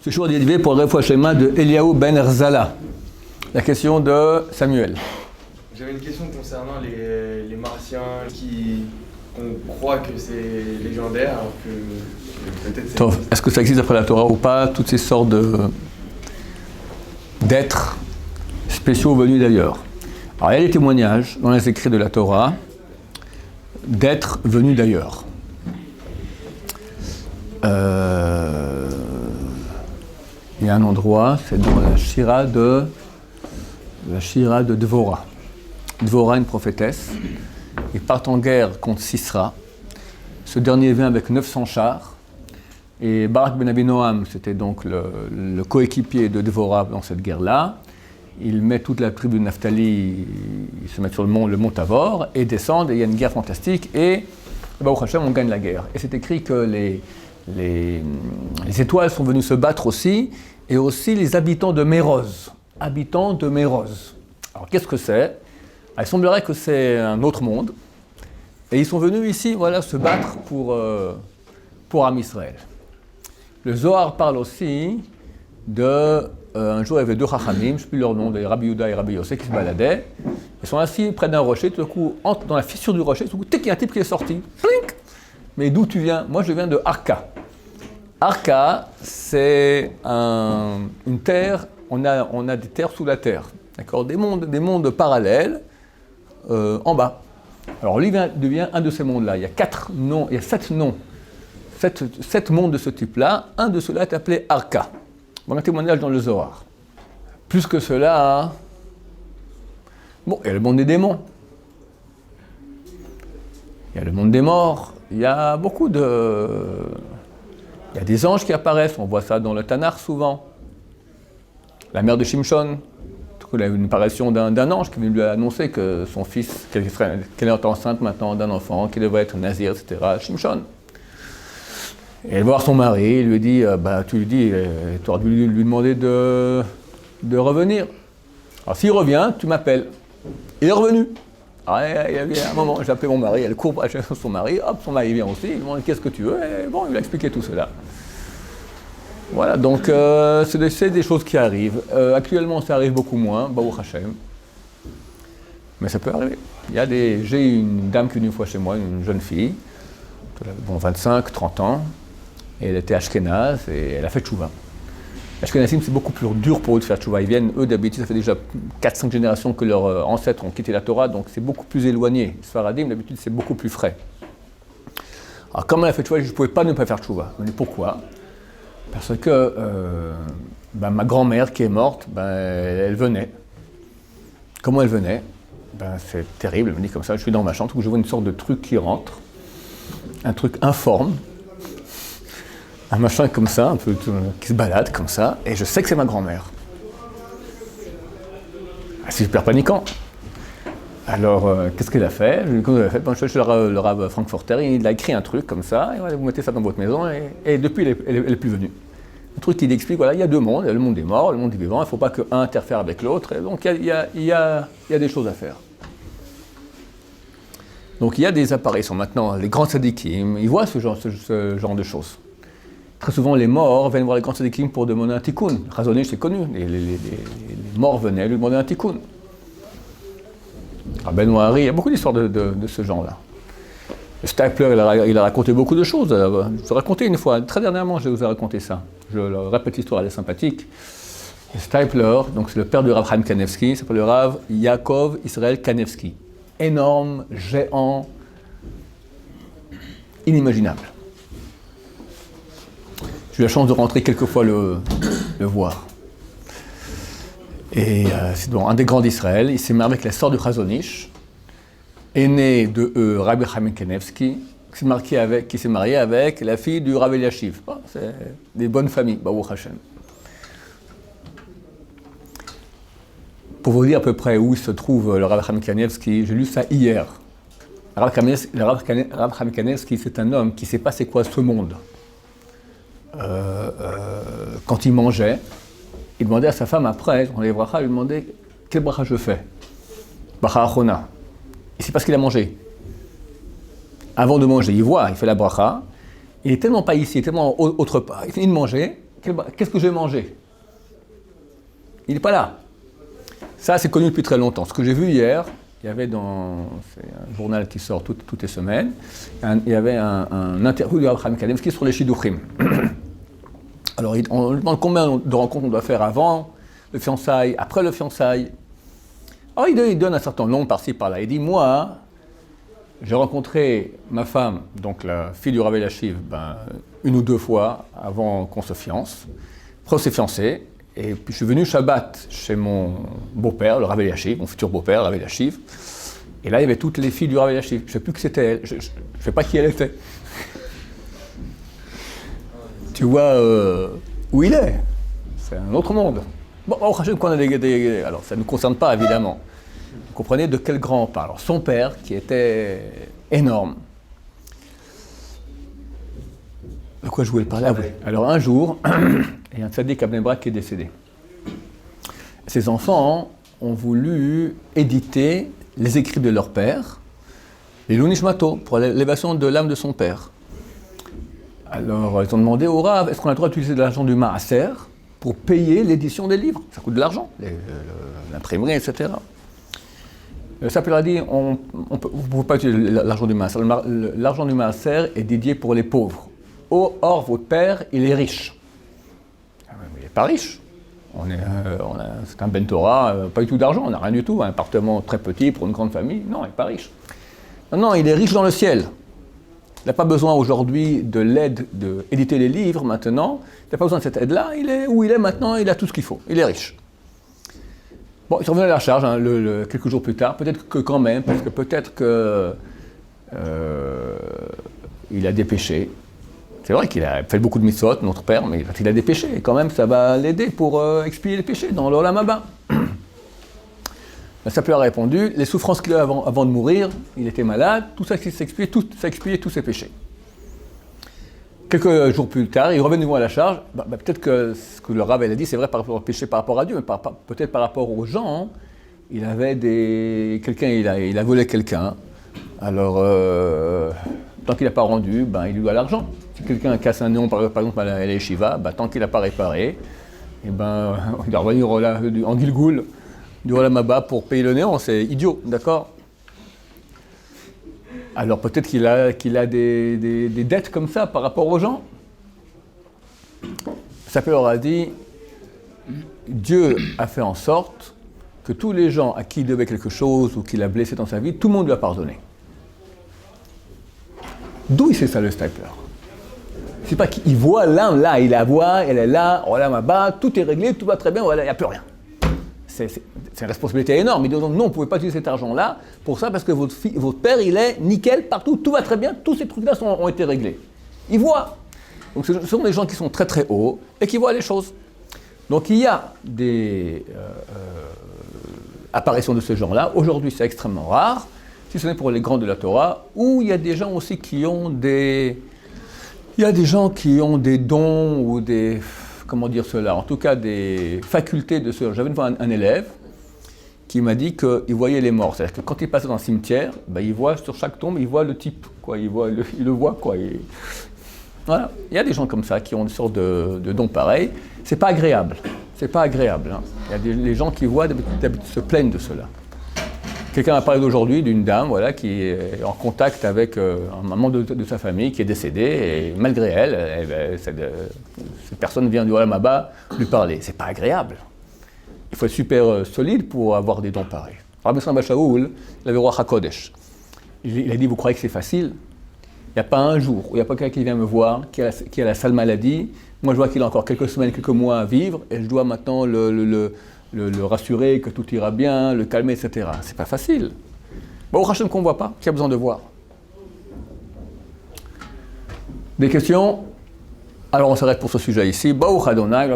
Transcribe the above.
Ce jour dédié pour le Refoua Shema de Eliaou Ben Erzala. La question de Samuel. J'avais une question concernant les martiens on croit que c'est légendaire, alors que peut-être c'est... Est-ce que ça existe après la Torah ou pas? Toutes ces sortes d'êtres spéciaux venus d'ailleurs. Alors il y a des témoignages dans les écrits de la Torah d'êtres venus d'ailleurs. Il y a un endroit, c'est dans la Shira de Dvorah. Dvorah, une prophétesse, ils partent en guerre contre Sisra. Ce dernier vient avec 900 chars. Et Barak ben Abinoam, c'était donc le coéquipier de Dvorah dans cette guerre-là. Il met toute la tribu de Naphtali, ils se mettent sur le mont Tabor et descendent, et il y a une guerre fantastique. Et Baruch Hashem, on gagne la guerre. Et c'est écrit que les étoiles sont venues se battre aussi, et aussi les habitants de Méroz. Habitants de Méroz. Alors qu'est-ce que c'est? Il semblerait que c'est un autre monde, et ils sont venus ici, voilà, se battre pour Am Israël. Le Zohar parle aussi un jour il y avait deux Chachamim, je ne sais plus leur nom, Rabbi Yehuda et Rabbi Yossé, qui se baladaient. Ils sont assis près d'un rocher, tout à coup, entre dans la fissure du rocher, tout à coup, il y a un type qui est sorti. Plink! Mais d'où tu viens? Moi, je viens de Arka. Arka, c'est une terre, on a des terres sous la terre, d'accord? Des mondes parallèles en bas. Alors, lui devient un de ces mondes-là. Il y a 7 noms. 7 mondes de ce type-là. Un de ceux-là est appelé Arka. Bon, un témoignage dans le Zohar. Plus que cela, bon, il y a le monde des démons. Il y a le monde des morts. Il y a il y a des anges qui apparaissent, on voit ça dans le Tanakh souvent. La mère de Shimshon, il y a eu une apparition d'un ange qui vient lui annoncer que son fils, qu'elle est enceinte maintenant d'un enfant, qu'il devrait être nazir, etc. Shimshon. Et elle va voir son mari, il lui dit, tu lui dis, tu aurais dû lui demander de revenir. Alors s'il revient, tu m'appelles. Il est revenu. Alors, il y a un moment, j'ai appelé mon mari, elle court chez son mari, hop, son mari vient aussi, il lui demande qu'est-ce que tu veux, et bon, il lui a expliqué tout cela. Voilà, donc c'est des choses qui arrivent. Actuellement, ça arrive beaucoup moins, Baruch Hashem. Mais ça peut arriver. J'ai une dame qui est venue une fois chez moi, une jeune fille, 25, 30 ans, et elle était ashkénaze, et elle a fait tchouva. Ashkenazim, c'est beaucoup plus dur pour eux de faire tchouva. Ils viennent, eux, d'habitude, ça fait déjà 4-5 générations que leurs ancêtres ont quitté la Torah, donc c'est beaucoup plus éloigné. Sfaradim, d'habitude, c'est beaucoup plus frais. Alors, comme elle a fait tchouva, je ne pouvais pas ne pas faire tchouva. Mais pourquoi? Parce que ma grand-mère, qui est morte, elle venait. Comment elle venait? C'est terrible, elle me dit comme ça, je suis dans ma chambre, où je vois une sorte de truc qui rentre, un truc informe, un machin comme ça, un peu qui se balade comme ça, et je sais que c'est ma grand-mère. C'est super paniquant. Alors, qu'est-ce qu'elle a fait? Je suis le Rav Frankfurter, il a écrit un truc comme ça, et voilà, vous mettez ça dans votre maison, et depuis, elle est plus venue. Un truc qui explique, voilà, il y a deux mondes, il y a le monde des morts, le monde des vivants, il ne faut pas qu'un interfère avec l'autre, et donc il y a des choses à faire. Donc il y a des apparitions maintenant, les grands tzadikim, ils voient ce genre de choses. Très souvent, les morts viennent voir les grands tzadikim pour demander un tikkun. Chazon Ish, c'est connu, les morts venaient lui demander un tikkun. Ben Noari, il y a beaucoup d'histoires de ce genre-là. Stapler, il a raconté beaucoup de choses. Je vous ai raconté une fois, très dernièrement, je vous ai raconté ça. Je répète l'histoire, elle est sympathique. Stapler, donc c'est le père du Rav Chaim Kanevsky, il s'appelle le Rav Yaakov Israël Kanevsky. Énorme, géant, inimaginable. J'ai eu la chance de rentrer quelques fois le voir. Et c'est un des grands d'Israël. Il s'est marié avec la sœur du Chazon Ish, aîné de Rabbi Chaim Kanevsky, qui s'est marié avec la fille du Rav Eliashiv. C'est des bonnes familles, Baruch Hashem. Pour vous dire à peu près où se trouve le Rav Chaim Kanevsky, j'ai lu ça hier. Le Rav Chaim Kanevsky, c'est un homme qui ne sait pas c'est quoi ce monde. Quand il mangeait, il demandait à sa femme après, dans les brachas, il lui demandait quel bracha je fais. Bracha achona. Il ne sait pas ce qu'il a mangé. Avant de manger, il voit, il fait la bracha. Il est tellement pas ici, tellement autre part. Il finit de manger, qu'est-ce que je vais manger? Il n'est pas là. Ça, c'est connu depuis très longtemps. Ce que j'ai vu hier, il y avait c'est un journal qui sort toutes les semaines, il y avait un interview de Abraham Kalevski sur les Shidduchim. Alors, on lui demande combien de rencontres on doit faire avant le fiançailles, après le fiançailles. Alors, il donne un certain nombre par-ci, par-là. Il dit, moi, j'ai rencontré ma femme, donc la fille du Rav Eliashiv, une ou deux fois avant qu'on se fiance. Après, on s'est fiancés. Et puis je suis venu Shabbat chez mon beau-père, le Rav Eliashiv, mon futur beau-père, le Rav Eliashiv. Et là, il y avait toutes les filles du Rav Eliashiv. Je ne sais plus que c'était elle. Je ne sais pas qui elle était. Tu vois où il est. C'est un autre monde. Bon, qu'on a alors, ça ne nous concerne pas, évidemment. Vous comprenez de quel grand on parle. Alors, son père, qui était énorme. De quoi je voulais parler? Alors, un jour, il y a un tzaddik à Bnei Brak qui est décédé. Ses enfants ont voulu éditer les écrits de leur père, les Lunishmato, pour l'élévation de l'âme de son père. Alors, ils ont demandé au Rav, est-ce qu'on a le droit d'utiliser de l'argent du Maaser pour payer l'édition des livres? Ça coûte de l'argent, l'imprimerie, etc. Le Sapir a dit, vous ne pouvez pas utiliser l'argent du Maaser. L'argent du Maaser est dédié pour les pauvres. Or, votre père, il est riche. Il n'est pas riche. C'est un Ben Torah, pas du tout d'argent, on n'a rien du tout. Un appartement très petit pour une grande famille. Non, il n'est pas riche. Non, il est riche dans le ciel. Il n'a pas besoin aujourd'hui de l'aide d'éditer les livres maintenant. Il n'a pas besoin de cette aide-là. Il est où il est maintenant, il a tout ce qu'il faut. Il est riche. Bon, il est revenu à la charge quelques jours plus tard. Peut-être que quand même, parce que peut-être que il a des péchés. C'est vrai qu'il a fait beaucoup de mitzvot, notre père, mais il a des péchés. Et quand même, ça va l'aider pour expier les péchés dans l'Olam Haba. Ça lui a répondu, les souffrances qu'il a avant de mourir, il était malade, tout ça s'expiait, tous ses péchés. Quelques jours plus tard, il revient de nouveau à la charge. Peut-être que ce que le Rav a dit, c'est vrai par rapport au péché par rapport à Dieu, mais peut-être par rapport aux gens. Il avait il a volé quelqu'un. Alors, tant qu'il n'a pas rendu, il lui doit l'argent. Si quelqu'un casse un néon, par exemple, à l'Yeshiva, tant qu'il n'a pas réparé, il doit revenir en Gilgoul, du Olam Haba pour payer le néon. C'est idiot, d'accord? Alors peut-être qu'il a des dettes comme ça par rapport aux gens. Sapir leur a dit, Dieu a fait en sorte que tous les gens à qui il devait quelque chose ou qu'il a blessé dans sa vie, tout le monde lui a pardonné. D'où il sait ça, le Stapler? C'est pas qu'il voit l'âme là, il la voit, elle est là, Olam Haba, tout est réglé, tout va très bien, voilà, il n'y a plus rien. C'est une responsabilité énorme. Il dit non, on ne pouvait pas utiliser cet argent-là pour ça parce que votre père, il est nickel partout, tout va très bien, tous ces trucs-là ont été réglés. Il voit. Donc ce sont des gens qui sont très très hauts et qui voient les choses. Donc il y a des apparitions de ce genre-là. Aujourd'hui, c'est extrêmement rare, si ce n'est pour les grands de la Torah, où il y a des gens aussi qui ont des dons ou des... Comment dire cela? En tout cas, des facultés de ce genre. J'avais une fois un élève qui m'a dit qu'il voyait les morts. C'est-à-dire que quand il passait dans un cimetière, il voit sur chaque tombe, il voit le type, quoi. Il le voit, quoi. Voilà. Il y a des gens comme ça qui ont une sorte de dons pareils. C'est pas agréable. C'est pas agréable. Hein. Il y a des gens qui voient, d'habitude, se plaignent de cela. Quelqu'un m'a parlé d'aujourd'hui d'une dame, voilà, qui est en contact avec un membre de sa famille qui est décédé, et malgré elle, cette personne vient du Olam Haba lui parler. C'est pas agréable. Il faut être super solide pour avoir des dons pareils. Rabbi Samba Shaoul, il avait roi HaKodesh. Il a dit, vous croyez que c'est facile? Il n'y a pas un jour où il n'y a pas quelqu'un qui vient me voir, qui a la sale maladie. Moi, je vois qu'il a encore quelques semaines, quelques mois à vivre, et je dois maintenant le rassurer que tout ira bien, le calmer, etc. C'est pas facile. Bon, au Hachem qu'on ne voit pas, qui a besoin de voir. Des questions? Alors on s'arrête pour ce sujet ici. Baruch Adonai,